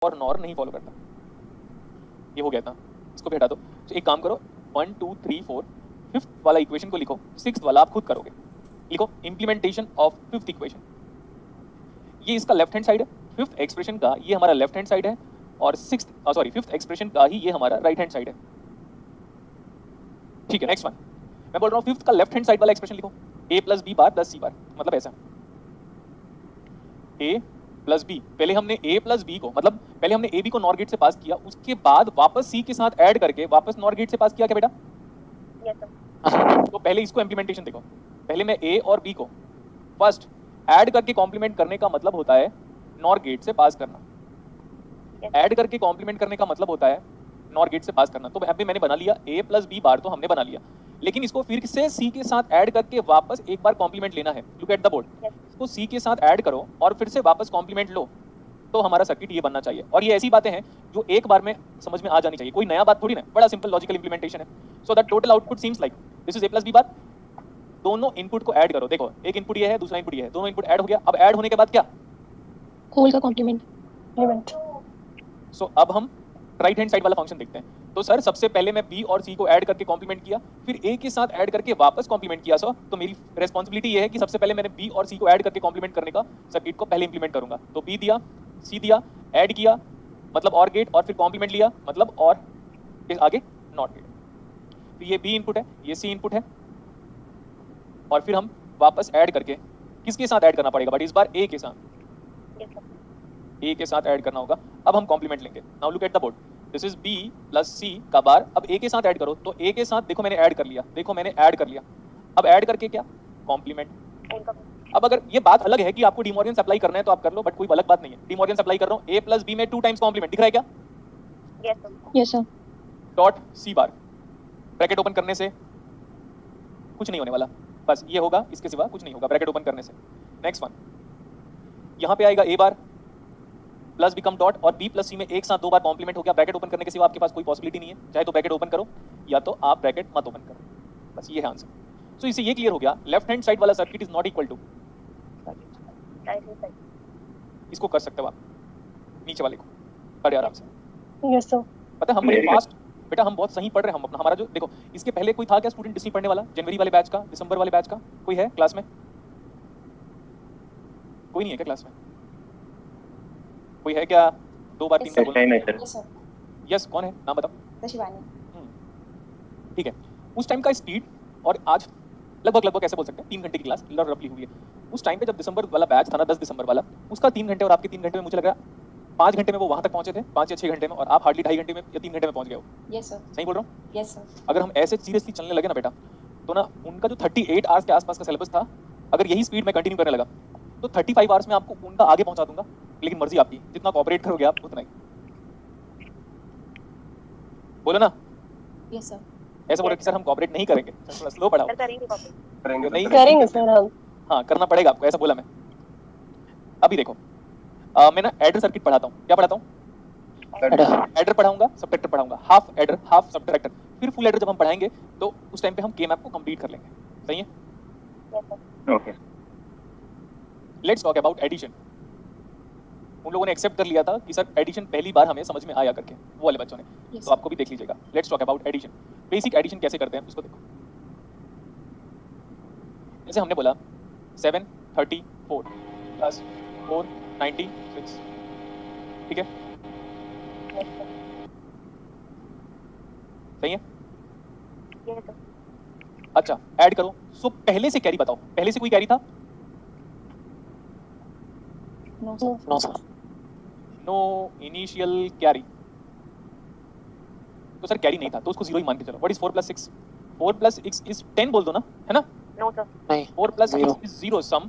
और नॉर नहीं फॉलो करता। ये हो गया था, इसको भी हटा दो। तो एक काम करो, 1 2 3 4 फिफ्थ वाला इक्वेशन को लिखो, सिक्स्थ वाला आप खुद करोगे। लिखो इम्प्लीमेंटेशन ऑफ फिफ्थ इक्वेशन। ये इसका लेफ्ट हैंड साइड है, फिफ्थ एक्सप्रेशन का ये हमारा लेफ्ट हैंड साइड है, और फिफ्थ एक्सप्रेशन का ही ये हमारा राइट हैंड साइड है। ठीक है, नेक्स्ट वन मैं बोल रहा हूँ फिफ्थ का लेफ्ट हैंड साइड वाला एक्सप्रेशन लिखो, a plus B bar plus C bar. मतलब ऐसा a प्लस बी, पहले हमने a प्लस बी को, मतलब पहले हमने a b को नॉर गेट से पास किया, उसके बाद वापस c के साथ ऐड करके वापस नॉर गेट से पास किया क्या बेटा? Yes sir. तो पहले इसको इम्प्लीमेंटेशन देखो, पहले मैं a और b को फर्स्ट ऐड करके कॉम्प्लीमेंट करने का मतलब होता है नॉर गेट से पास करना। ऐड करके कॉम्प्लीमेंट करने का मतलब होता है नॉर गेट से पास करना। तो अभी मैंने बना लिया a प्लस बी बार, तो हमने बना लिया, लेकिन इसको फिर से c के साथ ऐड करके वापस एक बार कॉम्प्लीमेंट लेना है। लुक एट द बोर्ड, इसको c के साथ ऐड करो और फिर से वापस कॉम्प्लीमेंट लो, तो हमारा सर्किट ये बनना चाहिए। और ये ऐसी बातें हैं जो एक बार में समझ में आ जानी चाहिए, कोई नया बात थोड़ी ना, बड़ा सिंपल लॉजिकल इंप्लीमेंटेशन है। So that total output seems like this is a plus B bar. दोनों इनपुट को ऐड करो, देखो एक इनपुट ये है, दूसरा इनपुट ये है, दोनों इनपुट ऐड हो गया। अब ऐड होने के बाद क्या? होल का कॉम्प्लीमेंट। सो अब हम राइट हैंड साइड वाला फंक्शन देखते हैं। तो सर सबसे पहले मैं b और c को ऐड करके कॉम्प्लीमेंट किया, फिर a के साथ ऐड करके वापस कॉम्प्लीमेंट किया। सो तो मेरी रेस्पॉन्सिबिलिटी ये है कि सबसे पहले मैंने b और c को ऐड करके कॉम्प्लीमेंट करने का सर्किट को पहले इंप्लीमेंट करूंगा। तो b दिया, c दिया, ऐड किया मतलब और गेट, और फिर कॉम्प्लीमेंट लिया मतलब और, फिर आगे नॉट गेट। तो ये b इनपुट है, ये c इनपुट है, और फिर हम वापस ऐड करके किसके साथ ऐड करना पड़ेगा? बट इस बार a के साथ, a के साथ ऐड करना होगा। अब हम कॉम्प्लीमेंट लेंगे। Now look at the board, this is b plus c का बार। अब a के साथ ऐड करो, तो a के साथ देखो मैंने ऐड कर लिया, देखो मैंने ऐड कर लिया। अब ऐड करके क्या? कॉम्प्लीमेंट। अब अगर ये बात अलग है कि आपको डिमॉर्गन अप्लाई करना है तो आप कर लो, बट कोई अलग बात नहीं है। डिमॉर्गन अप्लाई कर रहा हूँ, a प्लस b में 2 टाइम्स कॉम्प्लीमेंट दिख रहा है क्या? Yes sir. डॉट c बार, ब्रैकेट ओपन करने से कुछ नहीं होने वाला, बस ये होगा, इसके सिवा कुछ नहीं होगा ब्रैकेट ओपन करने से। नेक्स्ट वन, यहाँ पे आएगा a bar plus become dot, और b प्लस c में एक साथ 2 बार कॉम्प्लीमेंट हो गया। ब्रैकेट ओपन करने के सिवा आपके पास कोई पॉसिबिलिटी नहीं है, चाहे तो ब्रैकेट ओपन करो या तो आप ब्रैकेट मत ओपन करो, बस ये है आंसर। सो इससे ये क्लियर हो गया, लेफ्ट हैंड साइड वाला circuit is not equal to, इसको कर सकते हो आप नीचे वाले को बड़े आराम से। Yes sir. पता है हम बड़े फास्ट, बेटा हम बहुत सही पढ़ रहे हैं। हम अपना, हमारा जो देखो, इसके पहले कोई था क्या स्टूडेंट डिस्नी पढ़ने वाला, जनवरी वाले बैच का, दिसंबर वाले बैच का? कोई है क्लास में? कोई नहीं है क्या क्लास में? कोई है क्या? 2 बार 3 बार बोलो। यस, कौन है? नाम बताओ। शिवानी। ठीक है, उस टाइम का स्पीड और आज लगभग कैसे बोल सकते हैं, 3 घंटे की क्लास रफली हुई है। उस टाइम पे जब दिसंबर वाला बैच था ना, 10 दिसंबर वाला, उसका 3 घंटे और आपके 3 घंटे में मुझे लग रहा है 5 घंटे में वो वहां तक पहुंचे थे, 5 या 6 घंटे में, और आप हार्डली 2.5 घंटे में या 3 घंटे में पहुंच गए हो। Yes sir. सही बोल रहा हूँ? Yes sir. अगर हम ऐसे सीरियसली चलने लगे ना बेटा, तो ना उनका जो 38 आवर्स के आसपास का सिलेबस था, अगर यही स्पीड में कंटिन्यू करने लगा तो 35 आवर्स में आपको उनका आगे पहुंचा दूंगा। लेकिन मर्जी आपकी, जितना कोऑपरेट करोगे आप उतना ही। बोलो ना। Yes sir. ऐसा बोलो कि सर हम कोऑपरेट नहीं करेंगे, थोड़ा स्लो पढ़ाओ। करेंगे सर हम। हाँ करना पड़ेगा आपको, ऐसा बोला मैं। अभी देखो, मैं ना एडर सर्किट पढ़ाता हूँ। क्या पढ़ाता हूँ? एडर पढ़ाऊंगा, सबट्रैक्टर पढ़ाऊंगा, हाफ एडर हाफ सबट्रैक्टर, फिर फुल एडर जब हम पढ़ाएंगे तो उस टाइम पे हम के मैप को कंप्लीट कर लेंगे। सही है? Okay. Let's talk about addition. उन लोगों ने एक्सेप्ट कर लिया था कि सर एडिशन पहली बार हमें समझ में आया करके, वो वाले बच्चों ने। तो आपको भी देख लीजिएगा। Let's talk about addition. Basic addition कैसे करते हैं इसको देखो। जैसे हमने बोला 734 प्लस 496, ठीक है? सही है? अच्छा, ऐड करो। सो पहले से कैरी बताओ, पहले से कोई कैरी था? No sir. No initial carry. तो सर कैरी नहीं था तो उसको 0 ही मान के चलो। What is 4 + 6? 4 + 6 इज 10 बोल दो ना, है ना? No sir. नहीं, 4 + 6 is 0 sum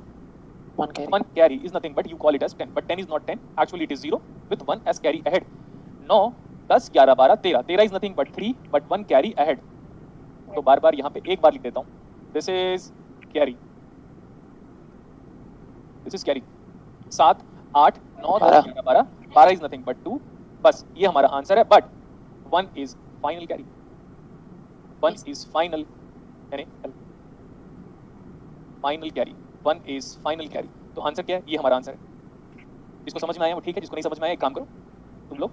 1 carry is nothing but you call it as 10, but 10 is not 10, actually it is 0 with 1 as carry ahead. 9 10 11 12 13, 13 is nothing but 3 but 1 carry ahead. तो बार बार यहाँ पे एक बार लिख देता हूँ, this is carry, this is carry। 7 8 9 10 11 12, 12 is nothing but 2, बस ये हमारा आंसर है। But 1 is final carry, 1 is final, यानी final carry, 1 is final carry. तो आंसर क्या है? ये हमारा आंसर है। जिसको समझ में आया वो ठीक है, जिसको नहीं समझ में आया एक काम करो, तुम लोग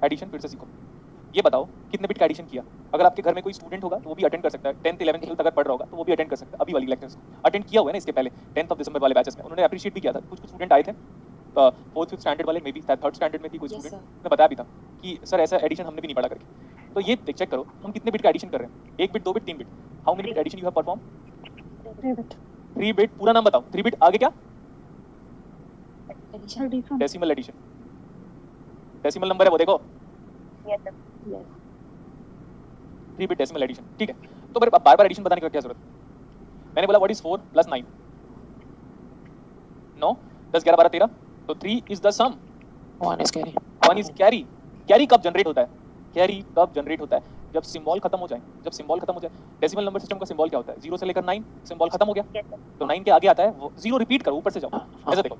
एडिशन फिर से सीखो। ये बताओ कितने बिट का एडिशन किया। अगर आपके घर में कोई स्टूडेंट होगा तो वो भी अटेंड कर सकता है, 10th 11th 12th अगर पढ़ रहा होगा तो वो भी अटेंड कर सकता है। अभी वाली लेक्चर्स अटेंड किया हुआ है ना इसके पहले 10th ऑफ दिसंबर वाले बैचेस में, उन्होंने अप्रिशिएट भी किया था। कुछ स्टूडेंट आए थे 4th 5th स्टैंडर्ड वाले, मे बी 3rd स्टैंडर्ड में थी कोई स्टूडेंट, ने बताया भी था कि सर ऐसा एडिशन हमने भी नहीं पढ़ा करके। तो ये चेक करो हम कितने बिट का एडिशन कर रहे हैं, 1 bit 2 bit 3 bit. How many bit addition you have perform? 3 bit. पूरा नाम बताओ। 3 बिट आगे क्या? Decimal addition. डेसिमल नंबर है वो देखो। Yes sir. 3 bit decimal addition, ठीक है। तो फिर बार बार एडिशन बताने की क्या जरूरत है? मैंने बोला व्हाट इज 4 + 9? 9 10 11 12 13, तो 3 is the sum, 1 is carry. 1 is carry. Carry कब जनरेट होता है? कैरी कब जनरेट होता है? जब सिंबल खत्म हो जाए। जब सिंबल खत्म हो जाए, डेसिमल नंबर सिस्टम का सिंबल क्या होता है? 0 से लेकर 9, सिंबल खत्म हो गया तो 9 के आगे आता है वो 0। रिपीट करो, ऊपर से जाओ, ऐसा देखो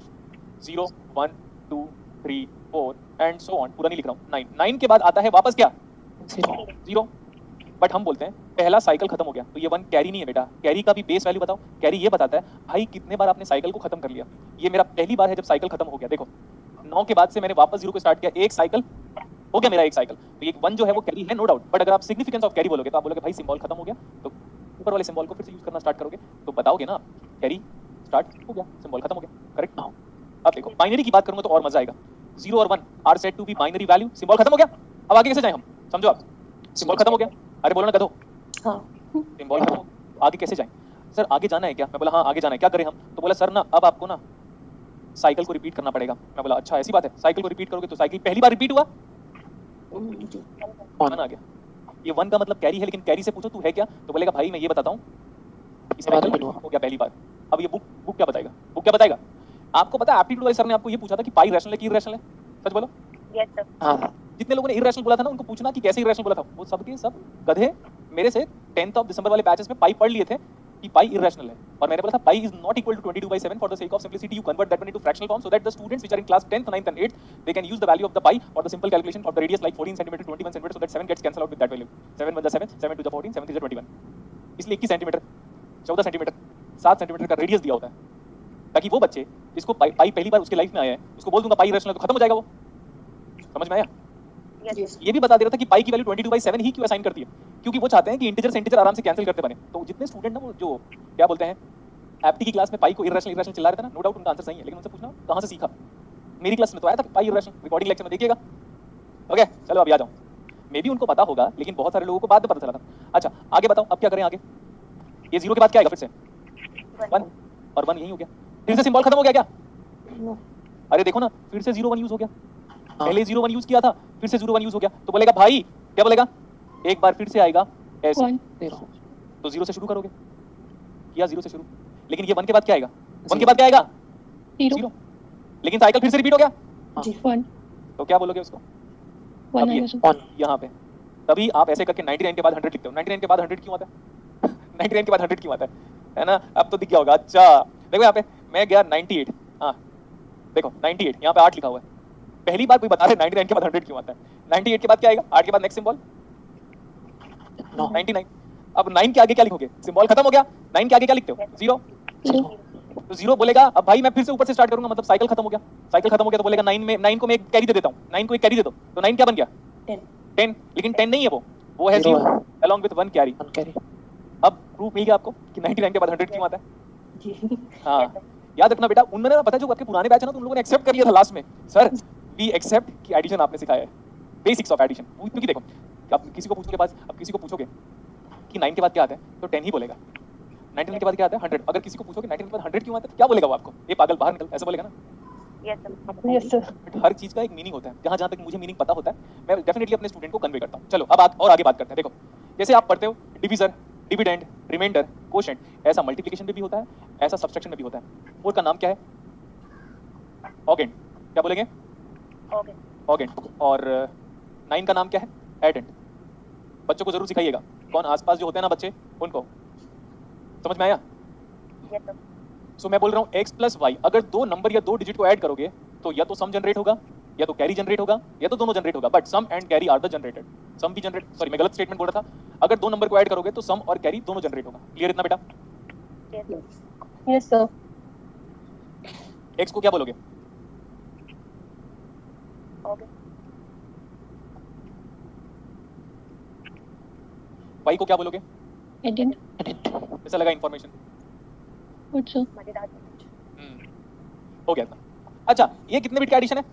0 1 2 3 4 एंड सो ऑन, पूरा नहीं लिख रहा हूँ। 9 के बाद आता है वापस क्या? 0। बट हम बोलते हैं पहला साइकिल खत्म हो गया तो ये 1 कैरी नहीं है बेटा। कैरी का भी बेस वैल्यू बताओ। कैरी ये बताता है भाई कितने बार आपने साइकिल को खत्म कर लिया। ये मेरा पहली बार है जब साइकिल खत्म हो गया। देखो 9 के बाद से मैंने वापस 0 को स्टार्ट किया, एक साइकिल हो गया मेरा, एक साइकिल। तो ये 1 जो है वो कैरी है, नो डाउट। बट अगर आप सिग्निफिकेंस ऑफ कैरी बोलोगे तो आप बोलोगे भाई सिंबल खत्म हो गया, तो ऊपर वाले सिंबल को फिर से यूज करना स्टार्ट करोगे तो बताओगे ना कैरी स्टार्ट हो गया, सिंबल खत्म हो गया, करेक्ट। अब देखो बाइनरी की बात करूंगा तो और मजा आएगा। 0 और 1 are said to be binary value, symbol खत्म हो गया। अब आगे कैसे जाएं हम, समझो आप। सिंबल खत्म हो गया, अरे बोलो ना गधो। हाँ। सिंबल खत्म हो, आगे कैसे जाएं? सर आगे जाना है क्या? मैं बोला हाँ आगे जाना है, क्या करें हम? तो बोला सर ना अब आपको ना साइकिल को रिपीट करना पड़ेगा। मैं बोला अच्छा ऐसी बात है, साइकिल को रिपीट करोगे तो साइकिल पहली बार रिपीट हुआ, 1 आ गया। ये 1 का मतलब कैरी है, लेकिन कैरी से पूछो तू है क्या, तो बोलेगा भाई मैं ये बताता हूँ हो गया पहली बार। अब ये बुक क्या बताएगा? बुक क्या बताएगा? आपको पता है एप्टीट्यूड वाले सर ने आपको ये पूछा था कि पाई रैशनल है कि इरैशनल है? सच बोलो। Yes sir. हाँ, जितने लोगों ने इरैशनल बोला था ना उनको पूछना कि कैसे इरैशनल बोला था, वो सबके सब गधे मेरे से 10th ऑफ दिसंबर वाले बैचेस में पाई पढ़ लिए थे कि पाई इरैशनल है। और मैंने बोला था pi is not equal to 22/7 for the sake of simplicity you convert that one into fractional form so that the students which are in class 10th 9th and 8th they can use the value of the pi for the simple calculation of the radius like 14 cm 21 cm so that 7 gets cancelled out with that value। 7 1 7 7 2 14 7 3 21, इसलिए 21 centimetre 14 centimetre 7 centimetre का radius दिया होता है ताकि वो बच्चे जिसको पाई पहली बार उसके लाइफ में आया है उसको बोल दूंगा पाई इरैशनल तो खत्म हो जाएगा वो। समझ में आया? यस। ये भी बता दे रहा था कि पाई की वैल्यू 22/7 ही क्यों असाइन करती है, क्योंकि वो चाहते हैं कि इंटीजर से इंटीजर आराम से कैंसिल करते बने। तो जितने स्टूडेंट ना वो जो क्या बोलते हैं एप्टी की क्लास में पाई को इरैशनल चिल्ला रहे थे ना, नो डाउट उनका आंसर सही है, लेकिन उनसे पूछना कहां से सीखा। मेरी क्लास में तो आया था पाई इरैशनल, रिकॉर्डिंग लेक्चर में देखिएगा। ओके चलो अभी आ जाओ। मे भी उनको पता होगा लेकिन बहुत सारे लोगों को बाद में पता चला था। अच्छा आगे बताओ अब क्या करें आगे? ये 0 के बाद क्या आएगा? फिर से 1 और 1 यही हो गया, फिर से सिंबल खत्म हो गया क्या? अरे देखो ना फिर से 0 1 यूज हो गया। पहले 0 1 यूज किया था, फिर से 0 1 यूज हो गया, तो बोलेगा भाई क्या बोलेगा? एक बार फिर से आएगा ऐसे 0 तो 0 से शुरू करोगे, किया 0 से शुरू, लेकिन ये 1 के बाद क्या आएगा? 1 के बाद क्या आएगा? 0। लेकिन साइकिल फिर से रिपीट हो गया जी 1 तो क्या बोलोगे उसको? 1 अब ये यहाँ पे तभी आप ऐसे करके 99 के बाद 100 लिखते हो। 99 के बाद 100 क्यों आता है? 99 के बाद 100 क्यों आता है ना? अब तो दिख गया होगा। अच्छा देखो यहाँ पे मैं गया 98, हाँ देखो 98 यहाँ पे 8 लिखा हुआ है। पहली बार कोई बता रहे 99 के बाद 100 क्यों आता है? 98 के बाद क्या आएगा? 8 के बाद नेक्स्ट सिंबल 99। अब 9 के आगे क्या लिखोगे? सिंबल खत्म हो गया, 9 के आगे क्या लिखते हो? 0। तो 0 बोलेगा अब भाई मैं फिर से ऊपर से स्टार्ट करूंगा, मतलब साइकिल खत्म हो गया। साइकिल खत्म हो गया तो बोलेगा 9 को मैं एक कैरी दे देता हूँ, 9 को एक कैरी दे दो, तो 9 क्या बन गया? 10। लेकिन 10 नहीं है वो है 0 अलॉन्ग विद 1 कैरी। अब प्रूफ मिल गया आपको कि 99 के बाद 100 क्यों आता है। हाँ याद रखना बेटा, उन्होंने ना पता है जो आपके पुराने बैच है ना तो उन लोगों ने एक्सेप्ट कर लिया था लास्ट में, सर वी एक्सेप्ट कि एडिशन आपने सिखाया है, बेसिक्स ऑफ एडिशन। क्योंकि देखो आप किसी को पूछोगे बाद, अब किसी को पूछोगे कि 9 के बाद क्या आता है तो 10 ही बोलेगा। 99 के बाद क्या आता है? 100। अगर किसी को पूछोगे 99 के बाद 100 क्यों आता है तो क्या बोलेगा वो आपको? ये पागल बाहर निकल, ऐसा बोलेगा ना। Yes sir. हर चीज का एक मीनिंग होता है, जहां जहां तक मुझे मीनिंग पता होता है मैं डेफिनेटली अपने स्टूडेंट को कन्वे करता हूं। चलो अब और आगे बात करते हैं। देखो जैसे आप पढ़ते हो डिविजन, डिविडेंड, रिमाइंडर, कोशेंट, ऐसा मल्टीप्लिकेशन में भी होता है, ऐसा सब्सट्रैक्शन में भी होता है। 4 का नाम क्या है? ऑगेंट। क्या बोलेंगे? ऑगेंट। और 9 का नाम क्या है? एडेंट। बच्चों को जरूर सिखाइएगा, कौन आसपास जो होते हैं ना बच्चे उनको। समझ में आया? सो मैं बोल रहा हूँ x + y, अगर 2 नंबर या 2 डिजिट को ऐड करोगे तो या तो सम जनरेट होगा या तो कैरी जनरेट होगा या तो दोनों जनरेट होगा, but sum and carry are the generated. Sum भी जनरेट, सॉरी मैं गलत स्टेटमेंट बोल रहा था। अगर 2 नंबर को ऐड करोगे तो सम और कैरी दोनों जनरेट होगा। क्लियर इतना बेटा? Yes sir. x को क्या बोलोगे? Okay. वाई को क्या बोलोगे? Edit. कैसा लगा इन्फॉर्मेशन? Good, sir. हो गया था। अच्छा, ये कितने बिट का एडिशन है?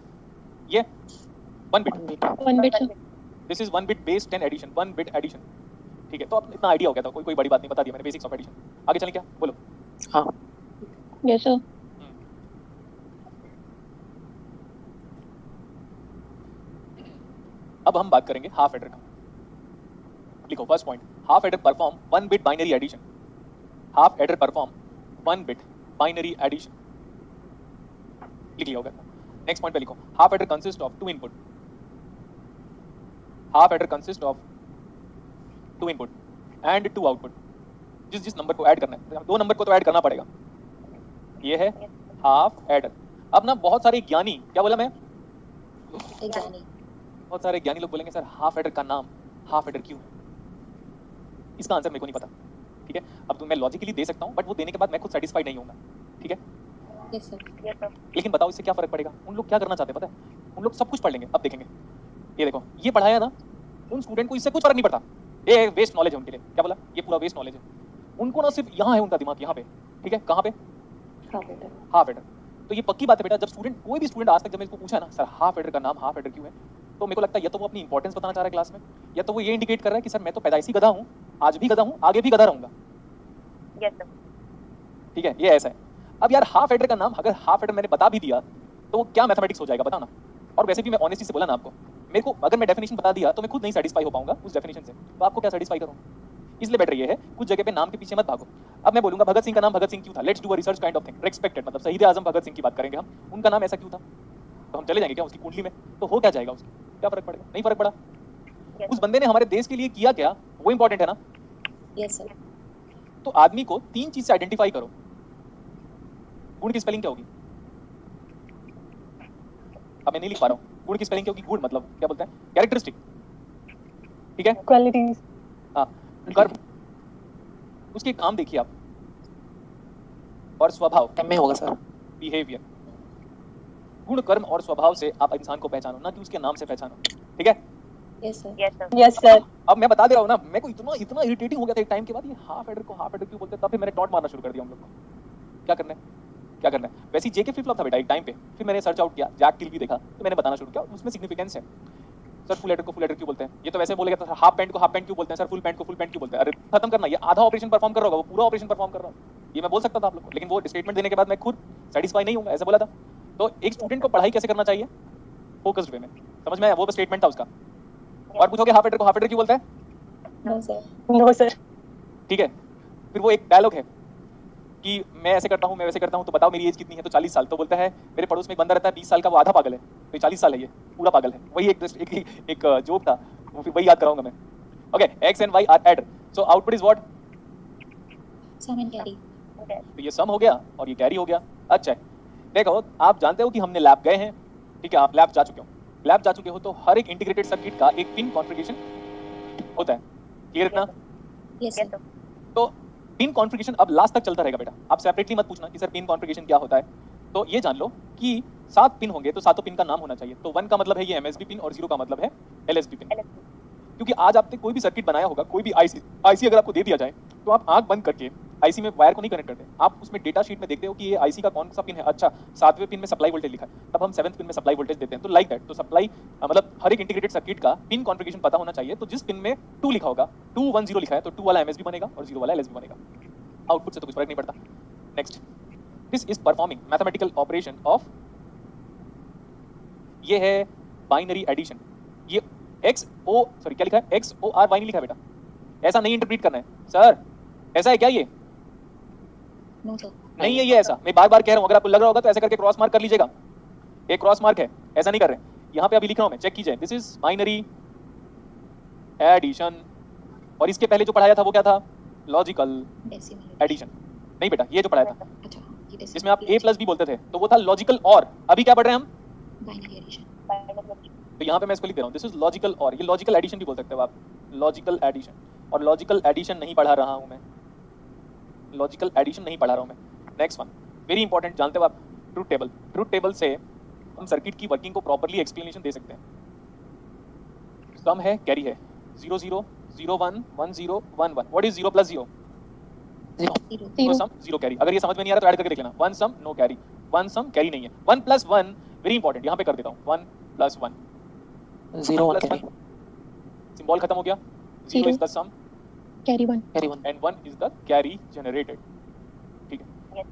ये 1 bit. 1 bit, sir. This is 1 bit based 10 addition, 1 bit addition. ठीक है, तो अब इतना आइडिया हो गया था, कोई बड़ी बात नहीं, बता दिया मैंने बेसिक्स ऑफ एडिशन। आगे चलें क्या? बोलो। हाँ Yes, sir. अब हम बात करेंगे हाफ एडर का। लिखो first point, half adder perform 1 bit binary addition. Half adder perform 1 bit binary addition. लिख लिया होगा। नेक्स्ट पॉइंट पे लिखो, half adder consist of 2 input. Half adder consist of 2 input and 2 output. जिस नंबर को ऐड करना है, 2 नंबर को तो ऐड करना पड़ेगा। ये है हाफ एडर। अब ना बहुत सारे ज्ञानी, क्या बोला मैं? बहुत सारे ज्ञानी लोग बोलेंगे सर हाफ एडर का नाम हाफ एडर क्यों है? इसका आंसर मेरे को नहीं पता। ठीक है, अब तो मैं लॉजिकली दे सकता हूँ, बट वो देने के बाद मैं खुद सेटिस्फाइड नहीं होऊंगा। ठीक है, Yes, sir. लेकिन बताओ इससे क्या फर्क पड़ेगा? उन लोग क्या करना चाहते हैं पता है? उन लोग सब कुछ पढ़ लेंगे। अब देखेंगे, ये देखो, ये पढ़ाया ना, उन स्टूडेंट को इससे कुछ फर्क नहीं पड़ता। ये वेस्ट नॉलेज है उनके लिए। क्या बोला? ये पूरा वेस्ट नॉलेज है। उनको ना सिर्फ यहाँ है उनका दिमाग, यहाँ पे। ठीक है, कहाँ पे? Half adder. तो ये पक्की बात है बेटा, जब कोई भी स्टूडेंट आज तक जब मैं इसको पूछा ना सर हाफ एडर का नाम हाफ एडर क्यों है, तो मेरे को लगता है या तो वो अपनी इंपॉर्टेंस बताना चाह रहा है क्लास में, या तो वो ये इंडिकेट कर रहा है कि सर मैं तो पैदाइशी गधा हूँ, आज भी गधा हूँ, आगे भी गधा रहूंगा। ठीक है, ये ऐसा है। अब यार हाफ एडर का नाम अगर हाफ एडर मैंने बता भी दिया तो वो क्या मैथमेटिक्स हो जाएगा बताओ ना। और वैसे भी मैं ऑनेस्टी से बोला ना आपको, मेरे को अगर मैं डेफिनेशन बता दिया तो मैं खुद नहीं सेटिस्फाई हो पाऊंगा उस डेफिनेशन से, तो आपको क्या सेटिस्फाई करूँ? इसलिए बेटर ये है कुछ जगह पे नाम के पीछे मत भागो। अब मैं बोलूंगा भगत सिंह का नाम भगत सिंह क्यों था? Let's do a research kind of thing. Respected मतलब शहीद आजम भगत सिंह की बात करेंगे हम, उनका नाम ऐसा क्यों था? तो हम चले जाएंगे क्या उसकी कुंडली में? तो हो क्या जाएगा उसकी? क्या फर्क पड़ेगा? नहीं फर्क पड़ा। उस बंदे ने हमारे देश के लिए किया क्या, वो इंपॉर्टेंट है ना। Yes, sir. तो आदमी को 3 चीज से आइडेंटिफाई करो। गुण की स्पेलिंग क्या होगी? अब मैं नहीं लिख पा रहा हूँ। गुण की स्पेलिंग क्या होगी? गुण मतलब क्या बोलते हैं? कैरेक्टरिस्टिक। ठीक है, Qualities. हाँ, कर्म, उसके काम देखिए आप, और स्वभाव एम में होगा सर। बिहेवियर। गुण, कर्म और स्वभाव से आप इंसान को पहचानो, ना कि उसके नाम से पहचानो। ठीक है? Yes, sir. Yes, sir. अब मैं बता दे रहा हूँ ना, मेरे को इतना इरिटेटिंग हो गया था एक टाइम के बाद, ये हाफ एडर को हाफ एडर क्यों बोलते हैं? तब फिर मैंने टॉन्ट मारना शुरू कर दिया हम लोग को। क्या करना है, क्या करना है? वैसे ही जेके फ्लिप फ्लॉप था बेटा एक टाइम पे, फिर मैंने सर्च आउट किया, जैक टिल भी देखा, तो मैंने बताना शुरू किया उसमें सिग्निफिकेंस है। सर फुल एडर को फुल एडर क्यों बोलते हैं? ये तो वैसे बोलेगा तो हाफ पैंट को हाफ पैंट क्यों बोलते हैं? सर फुल पैंट को फुल पैंट क्यों बोलते हैं? अरे खत्म करना, ये आधा ऑपरेशन परफॉर्म कर रहा होगा, वो पूरा ऑपरेशन परफॉर्म कर रहा है। ये मैं बोल सकता था आप लोग को, लेकिन वो स्टेटमेंट देने के बाद मैं खुद सेटिस्फाई नहीं हूँ, ऐसे बोला था। तो एक स्टूडेंट को पढ़ाई कैसे करना चाहिए? फोकस्ड वे में। समझ में आया? वो स्टेटमेंट था उसका। और पूछोगे हाफ एडर को हाफ एडर क्यों बोलता है? No, sir. No, sir. ठीक है, फिर वो एक डायलॉग है कि मैं ऐसे करता हूँ, मैं वैसे करता हूँ, तो बताओ मेरी एज कितनी है? तो 40 साल। तो बोलता है मेरे पड़ोस में एक बंदा रहता है 20 साल का, वो आधा पागल है, तो 40 साल है, ये पूरा पागल है। वही एक जोक था, वही याद कराऊंगा मैं। Okay, X and Y are add, so output is what? Sum and carry. तो ये सम हो गया और ये कैरी हो गया। अच्छा देखो, आप जानते हो कि हमने लैब गए हैं, ठीक है, आप लैब जा चुके हो। लैब जा चुके हो तो हर एक इंटीग्रेटेड सर्किट का एक पिन कॉन्फ़िगरेशन होता है। क्लियर इतना? Yes, sir. तो पिन कॉन्फ़िगरेशन अब लास्ट तक चलता रहेगा बेटा। आप सेपरेटली मत पूछना कि सर पिन कॉन्फ़िगरेशन क्या होता है। तो ये जान लो कि 7 पिन होंगे तो सातों पिन का नाम होना चाहिए। तो 1 का मतलब है ये एमएसबी पिन और 0 का मतलब है एलएसबी पिन। क्योंकि आज आपने कोई भी सर्किट बनाया होगा, कोई भी आईसी अगर आपको दे दिया जाए तो आप आंख बंद करके आईसी में वायर को नहीं कनेक्ट करते, आप उसमें डेटा शीट में देखते हो कि ये आईसी का कौन सा पिन है। अच्छा, 7वें पिन में सप्लाई वोल्टेज लिखा है, तब हम 7वें पिन में सप्लाई वोल्टेज देते हैं। तो लाइक दैट, तो सप्लाई मतलब हर एक इंटीग्रेटेड सर्किट का पिन कॉन्फ़िगरेशन पता होना चाहिए। तो जिस पिन में 2 लिखा होगा, 2 1 0 लिखा है, तो 2 वाला एमएसबी बनेगा और 0 वाला एलएसबी बनेगा। आउटपुट से तो कुछ फर्क नहीं पड़ता। Next, this is performing mathematical operation of, ये है बाइनरी एडिशन। ये क्या लिखा है? XOR नहीं लिखा है बेटा, ऐसा नहीं इंटरप्रेट करना है। सर ऐसा है क्या? ये No, sir. नहीं है, ये ऐसा मैं बार बार कह रहा हूं। अगर आपको लग रहा होगा तो ऐसे करके क्रॉस मार्क कर लीजिएगा, एक क्रॉस मार्क है, ऐसा नहीं कर रहे। यहाँ पे अभी लिख रहा हूं मैं, चेक कीजिए। This is binary addition. और इसके पहले जो पढ़ाया था वो क्या था? Logical Decimal. एडिशन। नहीं बेटा, ये जो पढ़ाया था अच्छा, ये decimal. जिसमें आप a प्लस बी बोलते थे, तो वो था लॉजिकल और। अभी क्या पढ़ रहे हैं हम? Binary addition. तो यहाँ पे मैं इसको लिख दे रहा हूँ, दिस इज लॉजिकल और। ये लॉजिकल एडिशन भी बोल सकते हो आप, लॉजिकल एडिशन। और लॉजिकल एडिशन नहीं पढ़ा रहा हूँ मैं, लॉजिकल एडिशन नहीं पढ़ा रहा हूँ मैं। नेक्स्ट वन वेरी इंपॉर्टेंट, जानते हो आप? Truth table. ट्रूथ टेबल से हम सर्किट की वर्किंग को प्रॉपर्ली एक्सप्लेनेशन दे सकते हैं। सम है, कैरी है, 0 0 0 1 1 0 1 1। What is 0 plus 0? 0 0 तो सम 0 कैरी। अगर ये समझ में नहीं आ रहा तो ऐड करके देख लेना। 1 सम नो कैरी, 1 सम कैरी नहीं है। 1 प्लस 1 वेरी इंपॉर्टेंट, यहाँ पे कर देता हूँ। 1 प्लस 1 0 1 कैरी सिंबल खत्म हो गया। 0 Zero. Is the sum carry 1 carry 1 and 1 is the carry generated. ठीक है,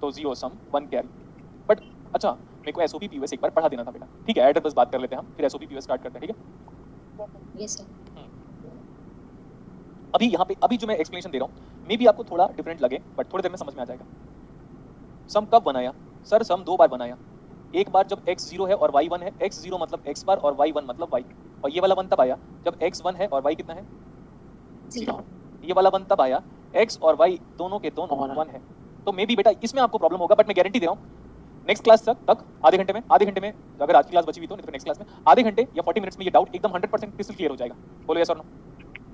तो 0 सम 1 कैरी। बट अच्छा, मेरे को एसओपी पीओएस एक बार पढ़ा देना था बेटा। ठीक है, एडर बस बात कर लेते हैं हम, फिर एसओपी पीओएस स्टार्ट करते हैं। ठीक है, यस सर अभी यहाँ पे अभी जो मैं एक्सप्लेनेशन दे रहा हूँ मे बी आपको थोड़ा डिफरेंट लगे, बट थोड़ी देर में समझ में आ जाएगा। सम कब बनाया सर? सम 2 बार बनाया। एक बार जब x 0 है और y 1 है, x 0 मतलब x बार और y 1 मतलब y। और ये वाला 1 तब आया जब x 1 है और y कितना है? 0 ये वाला 1 तब आया x और y दोनों के दोनों 1 है। तो मे बी बेटा इसमें आपको प्रॉब्लम होगा, बट मैं गारंटी दे रहा हूँ नेक्स्ट क्लास तक आधे घंटे में, अगर आज की क्लास बची हुई तो, नहीं तो नेक्स्ट क्लास में आधे घंटे या 40 मिनट्स में ये डाउट एकदम 100% क्रिस्टल क्लियर हो जाएगा। बोलो यस और no?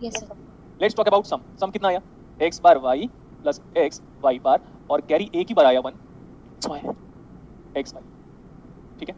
Yes sir let's talk about sum. Sum कितना आया? x bar y plus x y bar, और कैरी एक ही बार आया 1 x y। ठीक है,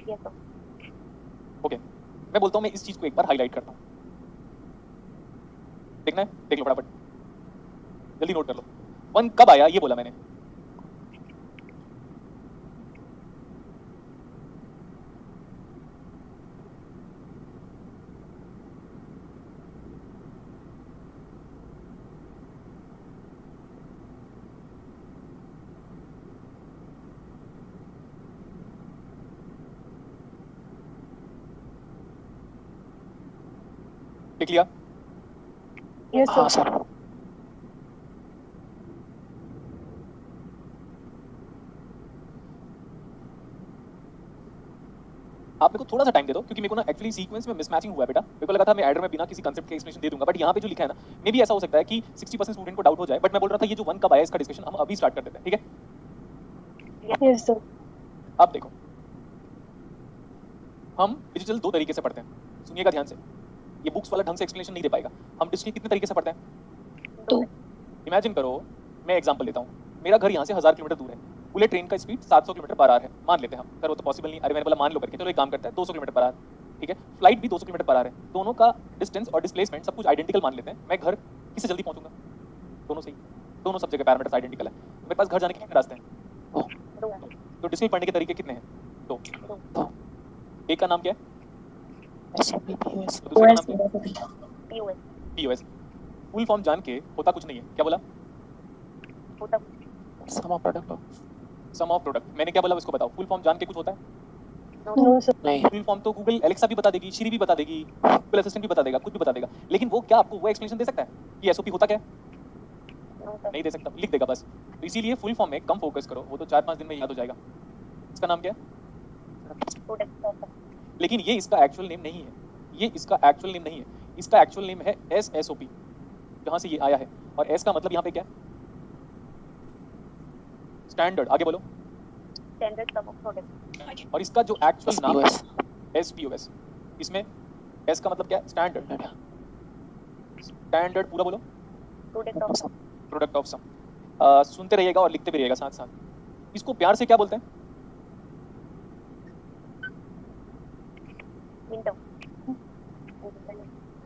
Yes, sir. ओके, मैं बोलता हूँ मैं इस चीज को एक बार हाईलाइट करता हूँ, देखना है, देख लो फटाफट, जल्दी नोट कर लो। 1 कब आया ये बोला मैंने, देख लिया? Yes, हाँ sir. सर। आप मेरे को थोड़ा सा टाइम दे दो, क्योंकि मेरे को ना एक्चुअली सीक्वेंस में मिसमैचिंग हुआ है बेटा। मेरे को लगा था मैं एडर में बिना किसी कंसेप्ट के एक्सप्लेनेशन दे दूंगा, बट यहाँ पे जो लिखा है ना, मे भी ऐसा हो सकता है कि 60% स्टूडेंट को डाउट हो जाए, बट मैं बोल रहा था ये जो 1 कब आया इसका डिस्कशन हम अभी स्टार्ट कर देते हैं, ठीक है? Yes, sir. अब देखो, हम डिजिटल 2 तरीके से पढ़ते हैं, सुनिएगा ध्यान से, ये बुक्स वाला ढंग से एक्सप्लेनेशन नहीं दे पाएगा। हम डिजिटल कितने तरीके से पढ़ते हैं? 2. इमेजिन करो, मैं एग्जांपल लेता हूँ, मेरा घर यहाँ से 1000 किलोमीटर दूर है, बुलेट ट्रेन का स्पीड 700 किलोमीटर पर आवर है, मान लेते हैं हम, करो तो पॉसिबल नहीं, अरे मैंने बोला मान लो करके, चलो एक काम करता है 200 किलोमीटर पर आवर, ठीक है? फ्लाइट भी 200 किलोमीटर पर आवर है, दोनों का डिस्टेंस और डिस्प्लेसमेंट सब कुछ आइडेंटिकल मान लेते हैं। मैं घर किससे जल्दी पहुंचूंगा? दोनों से ही, दोनों सब जगह पैरामीटर्स आइडेंटिकल है। मेरे पास घर जाने के कितने रास्ते हैं? तो डिस्टेंस पढ़ने के तरीके कितने हैं? 2। एक का नाम क्या है? SCP POS तो दूसरे का नाम क्या है? POS। फुल फॉर्म जान के होता कुछ नहीं है, क्या बोला? Sum of product of. Sum of product. मैंने क्या बोला उसको बताओ, फुल फॉर्म जान के कुछ होता है? No, sir. नहीं। फुल फॉर्म तो गूगल एलेक्सा भी बता देगी, श्री भी बता देगी, गूगल असिस्टेंट भी बता देगा, कुछ भी बता देगा, लेकिन वो क्या आपको वो एक्सप्लेनेशन दे सकता है कि एसओपी होता क्या है? नहीं दे सकता, लिख देगा बस। तो इसीलिए फुल फॉर्म में कम फोकस करो, वो तो 4-5 दिन में याद हो जाएगा। इसका नाम क्या है? लेकिन ये इसका एक्चुअल नेम नहीं है, ये इसका एक्चुअल नेम नहीं है, इसका एक्चुअल नेम है SSOP, जहाँ से ये आया है। और S का मतलब यहाँ पे क्या है? स्टैंडर्ड। आगे बोलो। Standard sum of product. और इसका जो एक्चुअल नाम SPOS। है SPOS, इसमें S का मतलब क्या है? स्टैंडर्ड। स्टैंडर्ड पूरा बोलो। Product of sum. Product of sum. सुनते रहिएगा और लिखते भी रहिएगा साथ साथ। इसको प्यार से क्या बोलते हैं?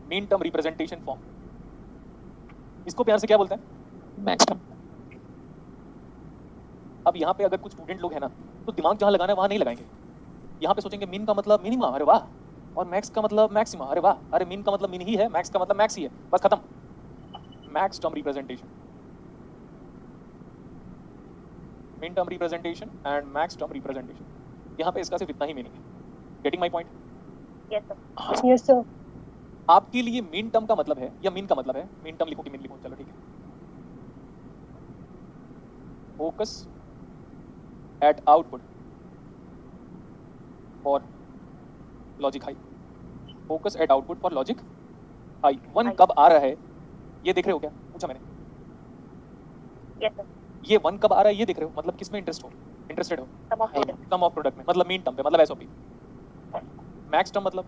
Mean term representation form. इसको प्यार से क्या बोलते हैं? मैक्सिमम। अब यहाँ पे अगर कुछ स्टूडेंट लोग हैं ना, तो दिमाग जहाँ लगाना है वहाँ नहीं लगाएंगे। यहाँ पे सोचेंगे मीन का मतलब मिनिमा, अरे वाह, और मैक्स का मतलब मैक्सिमा, अरे वाह, अरे मीन का मतलब मीन ही है, मैक्स का मतलब मैक्स ही है, बस खत्म। Max term representation, mean term representation and max term representation. यहाँ पे इसका सिर्फ इतना ही मीनिंग है। Getting my point? Yes, sir. Yes, sir. आपके लिए मीन टर्म का मतलब है या मीन का मतलब है? मीन टर्म लिखो कि मीन लिखो, चलो ठीक है। Focus at output for logic high. Focus at output for logic high. 1 कब आ रहा है ये देख रहे हो क्या? पूछा मैंने। Yes, sir. ये 1 कब आ रहा है ये देख रहे हो, मतलब किस में इंटरेस्टेड हो? Sum of product. Sum of product में, मतलब मीन टर्म पे, मतलब एसओपी। मैक्स टर्म मतलब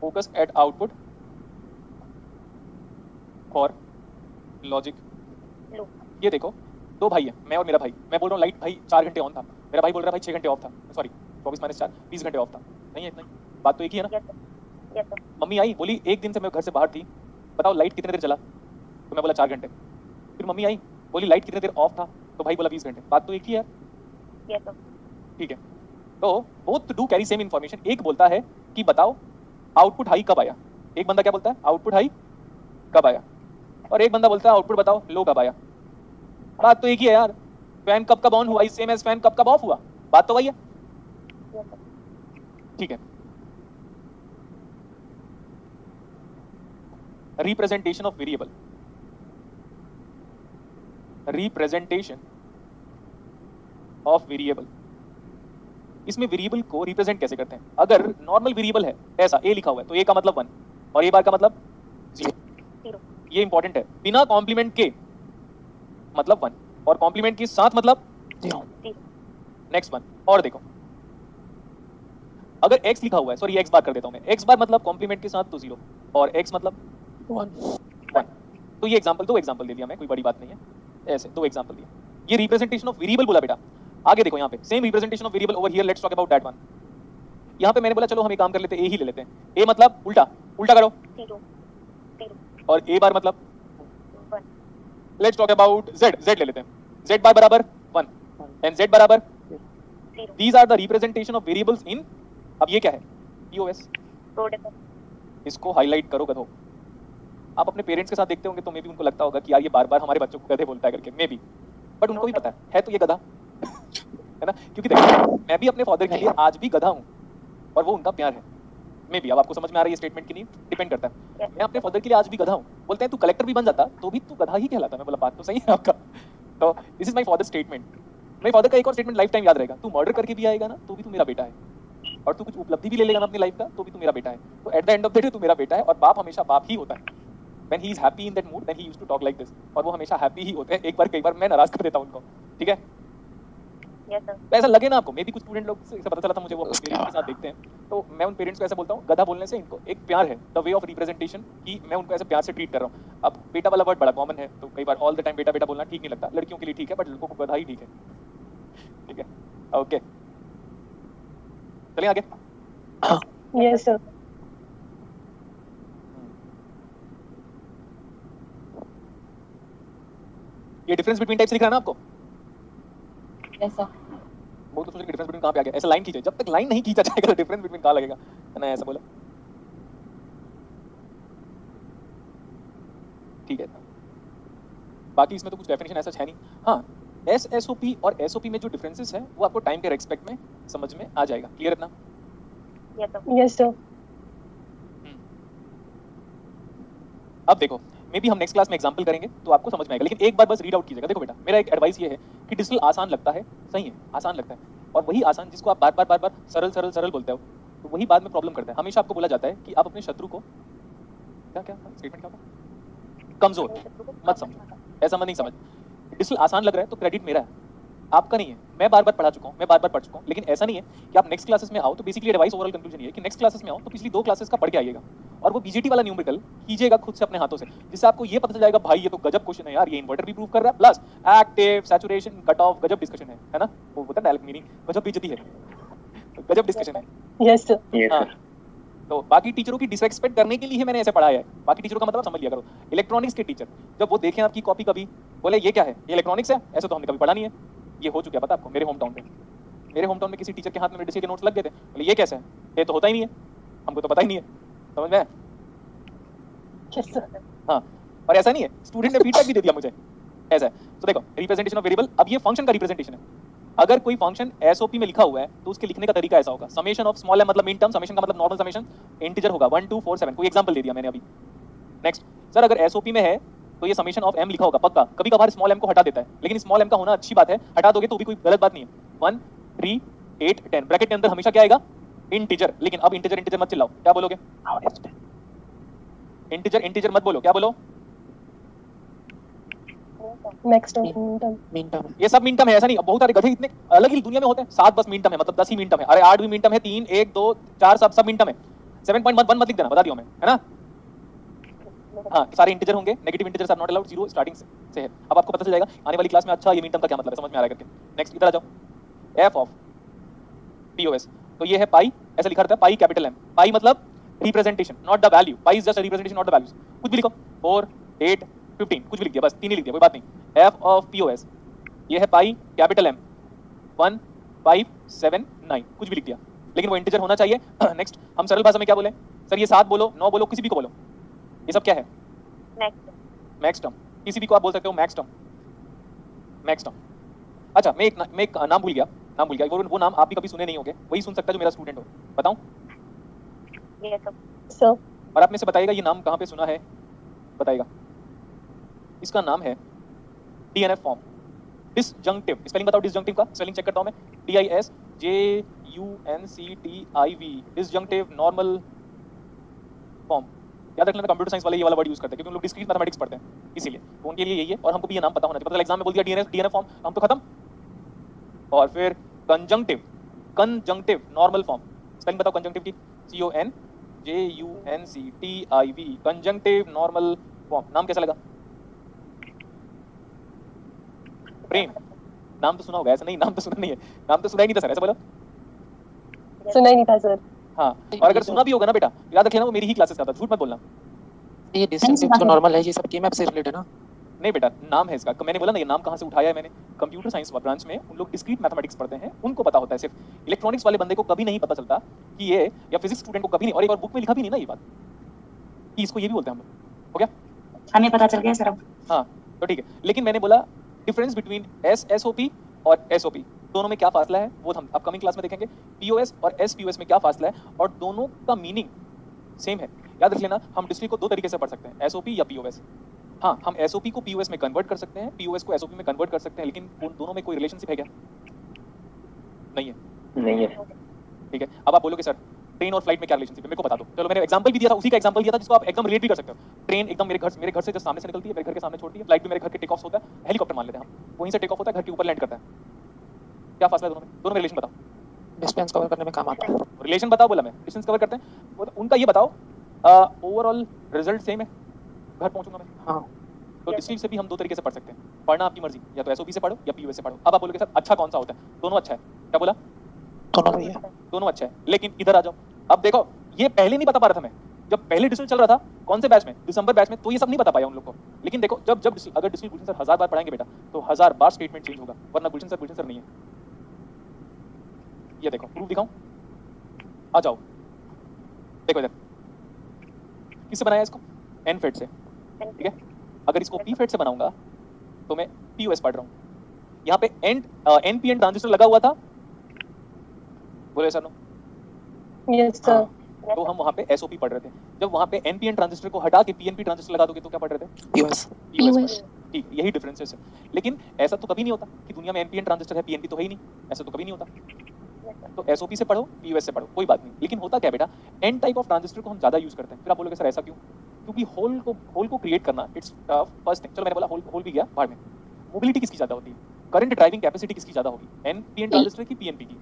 focus at output for logic. Low. ये देखो, 2 भाई हैं, मैं और मेरा भाई। मैं बोल रहा हूँ लाइट भाई 4 घंटे ऑन था, मेरा भाई बोल रहा है भाई 6 घंटे ऑफ था, सॉरी 24 - 4 20 घंटे ऑफ था। नहीं है इतना ही, बात तो एक ही है ना। Yes, sir. Yes, sir. Mummy आई, बोली 1 दिन से मैं घर से बाहर थी, बताओ लाइट कितने देर चला? तो मैं बोला 4 घंटे। फिर मम्मी आई, बोली लाइट कितने देर ऑफ था? तो भाई बोला 20 घंटे। बात तो एक ही है। Yes, sir. ठीक है, तो both do carry same information. एक बोलता है कि बताओ आउटपुट हाई कब आया, एक बंदा क्या बोलता है? आउटपुट हाई कब आया, और एक बंदा बोलता है आउटपुट बताओ लो कब आया। बात तो एक ही है यार। फैन कब ऑन हुआ इज सेम एज फैन कब ऑफ हुआ, बात तो वही है। Yes, sir. ठीक है, representation of variable. Representation of variable, इसमें वेरिएबल को रिप्रेजेंट कैसे करते हैं? अगर नॉर्मल वेरिएबल है ऐसा ए लिखा हुआ है, तो ए का मतलब 1 और ए बार का मतलब 0। Zero. ये इंपॉर्टेंट है। बिना कॉम्प्लीमेंट के मतलब 1 और कॉम्प्लीमेंट के साथ मतलब 0। Zero. नेक्स्ट 1। और देखो, अगर x लिखा हुआ है, सॉरी x बार कर देता हूं मैं, x बार मतलब कॉम्प्लीमेंट के साथ तो 0 और x मतलब 1। 1। तो ये एग्जांपल, 2 एग्जांपल दे दिया मैं, कोई बड़ी बात नहीं है। ऐसे 2 एग्जांपल दिए। ये रिप्रेजेंटेशन ऑफ वेरिएबल बोला बेटा। आगे देखो यहाँ पे same representation of variable over here, let's talk about that one. यहाँ पे मैंने बोला चलो हम एक काम कर लेते हैं, ए ही ले लेते हैं। ए मतलब उल्टा उल्टा करो, 0 और ए बार मतलब 1 let's talk about Z, Z ले लेते हैं। जेड बार बराबर 1 एंड जेड बराबर 0 these are the representation of variables in, अब ये क्या है, पीओएस। प्रोडक्ट इसको हाईलाइट करो गधो। आप अपने पेरेंट्स के साथ देखते होंगे तो मे भी उनको लगता होगा कि यार ये बार बार हमारे बच्चों को गधे बोलता है करके, मे बी, बट उनको भी पता है तो ये गधा है ना, क्योंकि देखो मैं भी अपने फादर के लिए आज भी गधा हूँ और वो उनका प्यार है। मे बी अब आपको समझ में आ रहा है ये स्टेटमेंट की नहीं, डिपेंड करता है। मैं अपने फादर के लिए आज भी गधा हूँ। बोलते हैं तू कलेक्टर भी बन जाता तो भी तू गधा ही कहलाता। मैं बोला बात तो सही है आपका। तो this is my father statement. मेरे फादर का एक और स्टेटमेंट लाइफ टाइम याद रहेगा, तू मर्डर करके भी आएगा ना तो भी तू मेरा बेटा है, और तू कुछ उपलब्धि भी ले लेगा ना अपनी लाइफ का तो भी तू मेरा बेटा है। तो at the end of the day तू मेरा बेटा है, और बाप हमेशा बाप ही होता है। When he is happy in that mood, then he used to talk like this, और वो हमेशा हैप्पी ही होते हैं। एक बार कई बार मैं नाराज कर देता हूं उनको, ठीक है। यस सर तो ऐसा लगे ना आपको, मे भी कुछ स्टूडेंट लोग से पता चला था मुझे, वो अपने पेरेंट्स के साथ देखते हैं, तो मैं उन पेरेंट्स को ऐसा बोलता हूँ, गधा बोलने से इनको एक प्यार है, द वे ऑफ रिप्रेजेंटेशन, कि मैं उनको ऐसे प्यार से ट्रीट कर रहा हूँ। अब बेटा वाला वर्ड बड़ा कॉमन है, तो कई बार ऑल द टाइम बेटा बेटा बोलना ठीक नहीं लगता, लड़कियों के लिए ठीक है, बट लड़कों को गधा ही ठीक है, ठीक है। ओके चलिए आगे। Yes sir. ये डिफरेंस बिटवीन टाइप्स लिख रहा है ना आपको, Yes, sir. वो तो सोच डिफरेंस बिटवीन कहाँ पे आ गया। ऐसा लाइन खींचे, जब तक लाइन नहीं खींचा जाएगा तो डिफरेंस बिटवीन कहाँ लगेगा, है ना, ऐसा बोला, ठीक है। बाकी इसमें तो कुछ डेफिनेशन ऐसा है नहीं। हाँ, एसएसओपी और एसओपी में जो डिफरेंसेस है वो आपको टाइम के रेस्पेक्ट में समझ में आ जाएगा। क्लियर इतना? Yes sir yes sir. अब देखो, मे बी हम नेक्स्ट क्लास में एग्जांपल करेंगे तो आपको समझ में आएगा, लेकिन एक बार बस रीड आउट कीजिएगा। देखो बेटा, मेरा एक एडवाइस ये है कि डिजिटल आसान लगता है, सही है, आसान लगता है, और वही आसान जिसको आप बार बार सरल सरल सरल बोलते हो, तो वही बाद में प्रॉब्लम करता है। हमेशा आपको बोला जाता है कि आप अपने शत्रु को क्या क्या स्टेटमेंट क्या था, कमजोर मत समझो, ऐसा मत नहीं समझ। डिजिटल आसान लग रहा है तो क्रेडिट मेरा है, आपका नहीं है। मैं बार बार पढ़ा चुका हूँ, मैं बार बार पढ़ चुका हूँ, लेकिन ऐसा नहीं है कि आप नेक्स्ट क्लासेस में आओ तो बेसिकली एडवाइस ओवरऑल कंक्लूजन ये है कि नेक्स्ट क्लासेस में आओ तो पिछली 2 क्लासेस का पढ़ के आइएगा, और वो बीजीटी वाला न्यूमेरिकल कीजिएगा खुद से अपने हाथों से, जिससे आपको ये पता चल जाएगा भाई ये तो गजब क्वेश्चन है यार, ये इन्वर्टर भी प्रूव कर रहा है, plus active saturation cut off गजब डिस्कशन है ना, वो होता है डायरेक्ट मीनिंग, गजब बेइज्जती है, गजब डिस्कशन है। Yes sir. हाँ, तो बाकी टीचरों की डिसरेस्पेक्ट करने के लिए मैंने ऐसे पढ़ाया है। बाकी टीचरों का मतलब समझ लिया करो। इलेक्ट्रॉनिक्स के टीचर जब वो देखें आपकी कॉपी कभी, बोले ये क्या है, ये इलेक्ट्रॉनिक्स है, ऐसे तो हमने कभी पढ़ा नहीं है। ये हो चुका है पता आपको, मेरे होम टाउन पे, मेरे होम टाउन में किसी टीचर के हाथ में मेडिसिन के नोट्स लग गए थे, बोले ये कैसे है, ये तो होता ही नहीं है, हमको तो पता ही नहीं है, समझ में? Yes sir. हाँ, और ऐसा नहीं है, स्टूडेंट ने फीडबैक भी दे दिया मुझे, ऐसा है। तो देखो, रिप्रेजेंटेशन ऑफ वेरिएबल, अब ये फंक्शन का रिप्रेजेंटेशन है। अगर कोई फंक्शन एसओपी में लिखा हुआ है तो उसके लिखने का तरीका ऐसा होगा, समेशन ऑफ स्मॉल m मतलब मिन टर्म, समेशन का मतलब नॉर्मल समेशन, इंटीजर होगा 1 2 4 7, कोई एग्जांपल दे दिया मैंने अभी। नेक्स्ट सर, अगर एसओपी में है तो ये समेशन ऑफ m लिखा होगा पक्का, कभी कभार स्मॉल m को हटा देता है, लेकिन स्मॉल m का होना अच्छी बात है, हटा दोगे तो भी कोई गलत बात नहीं है। 1 3 8 10 ब्रैकेट के अंदर हमेशा क्या आएगा, इंटीजर। लेकिन अब इंटीजर इंटीजर मत चिल्लाओ, क्या बोलोगे? इंटीजर इंटीजर मत बोलो, क्या बोलो? Max term. Mean term. ये सब मिनटम है, ऐसा नहीं। अब बहुत सारे गधे इतने अलग ही दुनिया में होते हैं, 7 बस मिनटम है, मतलब 10 ही मिनटम है। अरे 8 भी मिनटम है, 3 1 2 4 सब मिनटम है। 7.1 मत लिख देना, बता दियो मैं, है ना। हाँ, सारे इंटीजर होंगे, negative integers are not allowed, 0 starting से है। अब आपको पता चल जाएगा आने वाली क्लास में, अच्छा ये मिनटम का क्या मतलब है, समझ में आ रहा है करके। नेक्स्ट इधर आ जाओ, एफ ऑफ पीओएस, तो ये है पाई, ऐसा लिखा रहता है पाई कैपिटल एम। पाई मतलब representation, not the value, pi is just representation not the values. कुछ भी लिखो, 4 8 15 कुछ भी लिख दिया, बस 3 ही लिख दिया, कोई बात नहीं। एफ ऑफ पीओएस, ये है पाई कैपिटल एम 1 5 7 9, कुछ भी लिख दिया, लेकिन वो इंटीजर होना चाहिए। नेक्स्ट हम सरल भाषा में क्या बोले सर, ये 7 बोलो 9 बोलो, किसी भी को बोलो, ये सब क्या है? नेक्स्ट मैक्स टर्म, किसी भी को आप बोल सकते हो मैक्स टर्म, मैक्स टर्म। अच्छा, मैं एक नाम भूल गया, वो नाम आप भी कभी सुने नहीं होंगे, वही सुन सकता है जो मेरा स्टूडेंट हो। बताऊं? Yes sir sir. और आप में से बताइएगा ये नाम कहाँ पे सुना है, बताइएगा। इसका नाम है डीएनएफ फॉर्म, डिसजंक्टिव। स्पेलिंग बताओ डिसजंक्टिव का, स्पेलिंग चेक करता हूं मैं, DISJUNCTIV, डिसजंक्टिव नॉर्मल फॉर्म। याद रखना, कंप्यूटर साइंस वाले ये वाला वर्ड यूज करते हैं क्योंकि उन लोग डिस्क्रीट मैथमेटिक्स पढ़ते हैं, इसीलिए तो उनके लिए यही है। और हमको भी ये नाम पता होना चाहिए, मतलब एग्जाम में बोल दिया डीएनएफ फॉर्म, हम तो खत्म। और फिर कंजंक्टिव नॉर्मल फॉर्म, स्पेलिंग बताओ कंजंक्टिव की, CONJUNCTIV, कंजंक्टिव नॉर्मल फॉर्म। नाम कैसा लगा? प्रेम, नाम तो सुना होगा, ऐसा नहीं नाम तो सुना नहीं है, नाम तो सुना ही नहीं था सर, ऐसा बोलो। सुना ही नहीं था सर। हाँ, और अगर सुना भी होगा ना बेटा, याद रख लेना वो मेरी ही क्लासेस का था, झूठ मत बोलना। ये डिस्टेंस तो नॉर्मल है, ये सब केमैप से रिलेटेड है ना? नहीं बेटा, नाम है इसका, मैंने बोला ना ये नाम कहाँ से उठाया है मैंने, कंप्यूटर साइंस ब्रांच में उन लोग डिस्क्रीट मैथमेटिक्स पढ़ते हैं, उनको पता होता है। सिर्फ इलेक्ट्रॉनिक्स वाले बंदे को कभी नहीं पता चलता कि ये, या फिजिक्स स्टूडेंट को कभी नहीं, और एक बार बुक में लिखा भी नहीं ना ये बात कि इसको ये भी बोलते हैं हम लोग। हो गया, हमें पता चल गया सर अब। हाँ तो ठीक है, लेकिन मैंने बोला डिफरेंस बिटवीन SSOP और SOP, दोनों में क्या फासला है वो हम अपकमिंग क्लास में देखेंगे। POS और SPOS में क्या फासला है, और दोनों का मीनिंग सेम है। याद रख लेना, हम डिस्ट्रिक्ट को दो तरीके से पढ़ सकते हैं, SOP या POS। हाँ, हम SOP को POS में कन्वर्ट कर सकते हैं, POS को SOP में कन्वर्ट कर सकते हैं, लेकिन उन दोनों में कोई रिलेशनशिप है क्या? नहीं है। नहीं है। ठीक है, अब आप बोलोगे सर ट्रेन और फ्लाइट में क्या रिलेशनशिप है, मेरे को बता दो। चलो मैंने एग्जांपल भी दिया था, उसी का एग्जांपल दिया था जिसको आप एकदम रिलेट भी कर सकते हो। ट्रेन एकदम मेरे घर से जस्ट सामने से निकलती है, मेरे घर के सामने छोड़ती है। फ्लाइट भी मेरे घर के टेक ऑफ होता है, हेलीकॉप्टर मान लेते हैं हम, वहीं से टेक ऑफ होता है, घर के ऊपर लैंड करता है। क्या फासला है दोनों में? दोनों में रिलेशन बताओ। डिस्टेंस कवर करने में काम आता है। रिलेशन बताओ, बोला मैं डिस्टेंस कवर करते हैं, उनका ये बताओ ओवरऑल रिजल्ट सेम है, घर पहुंचूंगा मैं। हाँ, तो डिस्ट्रिक्ट से भी हम दो तरीके से पढ़ सकते हैं, पढ़ना आपकी मर्जी, या तो SOP से पढ़ो या POS से पढ़ो। अब आप बोलोगे सर अच्छा कौन सा होता है? दोनों अच्छा है। क्या बोला? दोनों भी है। दोनों अच्छा है, लेकिन इधर आ जाओ। अब देखो ये पहले नहीं बता पा रहा था मैं, जब पहले डिस्ट्रिक्ट चल रहा था, कौन से बैच में, दिसंबर बैच में, तो ये सब नहीं बता पाया उन लोग को। लेकिन देखो जब अगर डिस्ट्रिक्ट गुलशन सर 1000 बार पढ़ाएंगे बेटा, तो 1000 बार स्टेटमेंट चेंज होगा, वरना गुलशन सर नहीं है। ये देखो प्रूफ दिखाऊं, आ जाओ देखो इधर, किससे बनाया इसको? NFET से, ठीक है। अगर इसको PFET से बनाऊंगा तो मैं POS पढ़ रहा हूँ। यहाँ पे NPN ट्रांजिस्टर लगा हुआ था, बोले सर नो? Yes sir. तो हम वहाँ पे SOP पढ़ रहे थे। जब वहाँ पे NPN ट्रांजिस्टर को हटा के PNP ट्रांजिस्टर लगा दोगे तो क्या पढ़ रहे थे? POS। ठीक, यही डिफरेंसेस है। लेकिन ऐसा तो कभी नहीं होता कि दुनिया में NPN ट्रांजिस्टर है, PNP तो है ही नहीं, ऐसा तो कभी नहीं होता। तो SOP से पढ़ो, POS से पढ़ो, कोई बात नहीं। लेकिन होता क्या बेटा, N टाइप ऑफ ट्रांजिस्टर को हम ज्यादा यूज करते हैं। फिर आप बोलोगे सर ऐसा क्यों? क्योंकि होल को क्रिएट करना इट्स फर्स्ट थिंग। चलो मैंने बोला होल भी गया बाहर में। मोबिलिटी किसकी ज्यादा होती है? करंट ड्राइविंग कैपेसिटी किसकी ज्यादा होगी, NPN ट्रांजिस्टर की PNP की?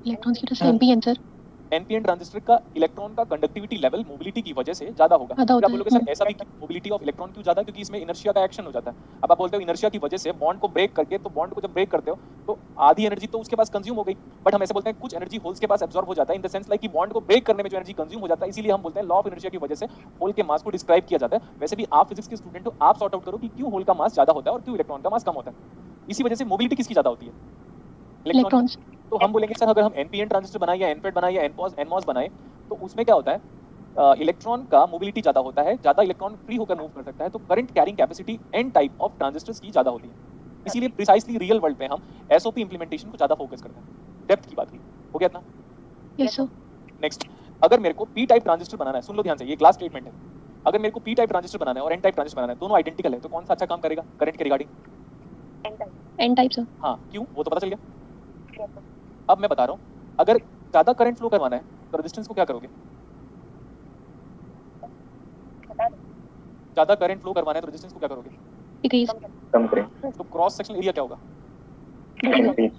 इलेक्ट्रॉन्स की तरफ से NPN सर। NPN ट्रांजिस्टर का इलेक्ट्रॉन का कंडक्टिविटी लेवल मोबिलिटी की वजह से ज्यादा होगा। ज्यादा होता आप बोलोगे सर ऐसा भी कि मोबिलिटी ऑफ इलेक्ट्रॉन क्यों ज्यादा? क्योंकि इसमें इनर्शिया का एक्शन हो जाता है। अब आप बोलते हो इनर्शिया की वजह से बॉन्ड को ब्रेक करके, तो बॉन्ड को जब ब्रेक करते हो तो आधी एनर्जी तो उसके पास कंज्यूम हो गई, बट हम ऐसे बोलते हैं कुछ एनर्जी होल्स के पास एब्जॉर्ब हो जाता है, इन द सेंस लाइक कि बॉन्ड को ब्रेक करने में जो एनर्जी कंज्यूम हो जाता है, इसीलिए हम बोलते हैं लॉ ऑफ इनर्शिया की वजह से होल के मास को डिस्क्राइब किया जाता है। वैसे भी आप फिजिक्स के स्टूडेंट हो, आप सॉर्ट आउट करो कि क्यों होल का मास ज्यादा होता है और क्यों इलेक्ट्रॉन का मास कम होता है। इसी वजह से मोबिलिटी किसकी ज्यादा होती है? इलेक्ट्रॉन्स। तो हम बोलेंगे सर अगर हम NPN ट्रांजिस्टर बनाए या NFET बनाए या NMOS बनाए, तो उसमें क्या होता है, इलेक्ट्रॉन का मोबिलिटी ज्यादा होता है, ज्यादा इलेक्ट्रॉन फ्री होकर मूव कर सकता है, तो current carrying capacity N type of transistors की ज्यादा होती है। इसीलिए प्रिसाइसली रियल वर्ल्ड में हम SOP इंप्लीमेंटेशन को ज्यादा फोकस करते हैं। डेप्थ की बात की हो गया इतना? Yes sir. नेक्स्ट, अगर मेरे को P टाइप ट्रांजिस्टर बनाना है, सुन लो ध्यान से, ये क्लास स्टेटमेंट है। अगर मेरे को P टाइप ट्रांजिस्टर बनाना है और N टाइप ट्रांजिस्टर बनाना है, दोनों आइडेंटिकल है, तो कौन सा अच्छा काम करेगा करंट के रिगार्डिंग? N type sir. हाँ, क्यों? वो तो पता चल गया। अब मैं बता रहा हूँ, अगर ज्यादा करंट फ्लो करवाना है तो रेजिस्टेंस को क्या करोगे? ज्यादा करंट फ्लो करवाना है तो रेजिस्टेंस को क्या करोगे? डिक्रीज। कम करें। तो क्रॉस सेक्शन एरिया क्या होगा? इंक्रीज।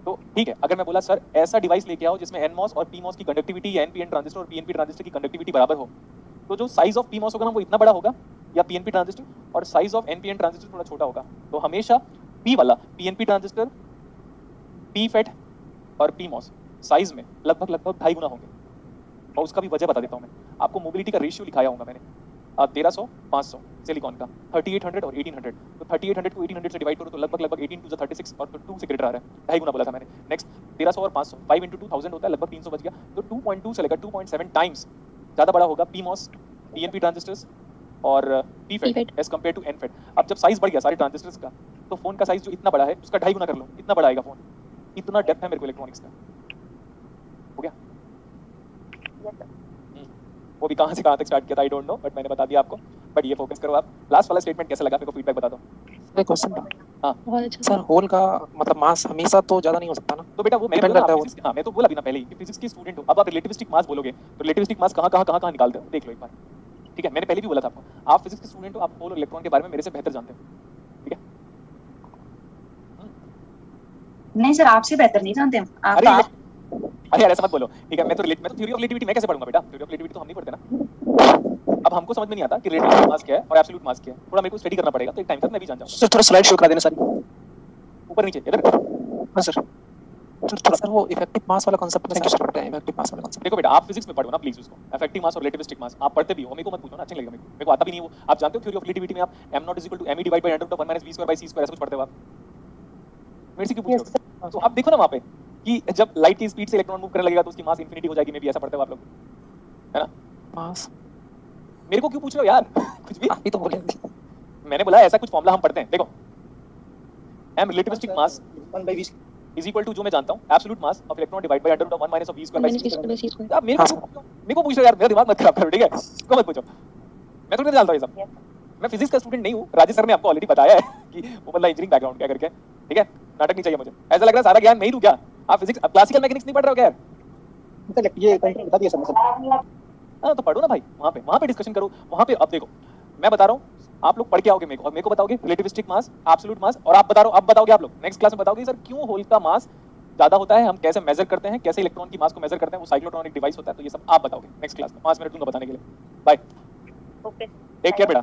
तो ठीक है, अगर मैं बोला सर ऐसा डिवाइस लेके आओ जिसमें NMOS और PMOS की कंडक्टिविटी या NPN ट्रांजिस्टर और PNP ट्रांजिस्टर की कंडक्टिविटी बराबर हो, तो जो साइज ऑफ PMOS होगा ना वो इतना बड़ा होगा, या PNP ट्रांजिस्टर, और साइज ऑफ NPN ट्रांजिस्टर थोड़ा छोटा होगा। तो हमेशा P वाला PNP ट्रांजिस्टर, PFET और PMOS साइज में लगभग 2.5 गुना होंगे। और उसका भी वजह बता देता हूँ मैं आपको। मोबिलिटी का रेशियो लिखाया होगा मैंने, 1300 500 सिलिकॉन का, 3800 और 1800। तो 3800 को 1800 से डिवाइड करो तो लगभग 18 टू 36, और तो 2 से ग्रेटर आ रहा है, 2.5 गुना बोला था मैंने। नेक्स्ट 1300 और 500, 5 × 2000 होता है, लगभग 300 बच गया। तो 2.2 से लेकर 2.7 टाइम्स ज़्यादा बड़ा होगा PMOS, PNP ट्रांजिस्टर्स और PFET as compare to NFET। अब जब साइज बढ़ गया सारे ट्रांजिस्टर्स का, तो फोन का साइज जो इतना बड़ा है उसका 2.5 गुना कर लो, इतना बड़ा आएगा फोन। इतना डेप्थ है मेरे को इलेक्ट्रॉनिक्स का। हो गया? वो भी कहाँ से कहाँ तक स्टार्ट किया था आई डोंट नो, बट मैंने बता दिया आपको। बट ये फोकस करो आप। लास्ट वाला स्टेटमेंट कैसा लगा, मेरे को फीडबैक बता दो। एक क्वेश्चन था। हाँ बहुत अच्छा सर, होल का मतलब मास हमेशा तो ज्यादा नहीं हो सकता ना? तो बेटा वो मैंने Depend बोला करता है आप वो। physics- हाँ मैं तो बोला भी ना पहले ही कि फिजिक्स के स्टूडेंट हो। अब आप रिलेटिविस्टिक मास बोलोगे तो रिलेटिविस्टिक मास कहाँ निकालते हो, देख लो एक बार। ठीक है, मैंने पहले भी बोला था आपको, आप फिजिक्स के स्टूडेंट हो, आप होल और इलेक्ट्रॉन के बारे में मेरे से बेहतर जानते हो। ठीक है? नहीं सर, आपसे बेहतर नहीं जानते हम। अरे आप अरे यार ऐसा मत बोलो। ठीक है, मैं तो थ्योरी ऑफ रिलेटिविटी मैं कैसे पढ़ूंगा बेटा? थ्योरी ऑफ रिलेटिविटी तो हम नहीं पढ़ते ना। अब हमको समझ में नहीं आता कि रिलेटिव मास क्या है और एब्सोल्यूट मास क्या है, थोड़ा मेरे को स्टडी करना पड़ेगा, तो एक टाइम तक मैं भी जान जाऊंगा। सर थोड़ा स्लाइड शो करा देना सारी। ऊपर नीचे इधर। हाँ सर थोड़ा सर वो इफेक्टिव मास वाला कांसेप्ट में सर पढ़ते हैं, इफेक्टिव मास वाला कांसेप्ट। देखो बेटा, आप फिजिक्स में पढ़ो ना प्लीज उसको, इफेक्टिव मास और रिलेटिविस्टिक मास आप पढ़ते भी हो, मेरे को मत पूछो ना, अच्छा नहीं लगेगा मेरे को आता भी नहीं है वो। आप जानते हो थ्योरी ऑफ रिलेटिविटी में आप m0 = me divide by √1 - v²/c² ऐसा कुछ पढ़ते हो आप? मेरे से क्यों पूछ रहे हो? तो आप देखो ना वहां पे कि जब लाइट की स्पीड से इलेक्ट्रॉन मूव करने लगेगा तो उसकी मास इंफिनिटी हो जाएगी, मे भी ऐसा पढ़ते हो आप लोग, है ना? मास मेरे को क्यों पूछ रहे हो यार? कुछ भी आप ही तो बोले। मैंने बोला ऐसा कुछ फॉर्मूला हम पढ़ते हैं, देखो m relativistic mass 1/v is equal to, जो मैं जानता हूं, absolute mass of electron divide by √1 - v²/c²। आप मेरे को पूछ रहे हो यार, मेरा दिमाग मत खराब करो, ठीक है? इसको मत पूछो, मैं थोड़ी जानता हूं ये सब। मैं फिजिक्स का स्टूडेंट नहीं हूं, राजेश सर ने आपको ऑलरेडी बताया है कि वो बंदा इंजीनियरिंग बैकग्राउंड क्या करके, ठीक है? नाटक नहीं चाहिए मुझे, ऐसा लग रहा है सारा ज्ञान मैं ही दूं क्या? आप फिजिक्स क्लासिकल मैकेनिक्स नहीं पढ़ रहे हो क्या यार? ये बता दिया सर। हाँ तो पढ़ो ना भाई, वहां पे डिस्कशन करो, वहां पे। अब देखो मैं बता रहा हूँ, आप लोग पढ़ के आओगे मेरे को बताओगे रिलेटिविस्टिक मास, एब्सोल्यूट मास, और आप बताओगे आप लोग नेक्स्ट क्लास में बताओगे सर क्यों होल का मास ज्यादा होता है, हम कैसे मेजर करते हैं, कैसे इलेक्ट्रॉन की मास को मेजर करते हैं, वो साइक्लोट्रॉनिक डिवाइस होता है, तो ये सब आप बताओगे नेक्स्ट क्लास में। 5 मिनट दूंगा बताने के लिए। Bye, okay. टेक केयर बेटा।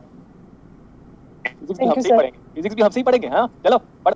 फिजिक्स भी हमसे ही पढ़ेंगे, हाँ चलो पढ़।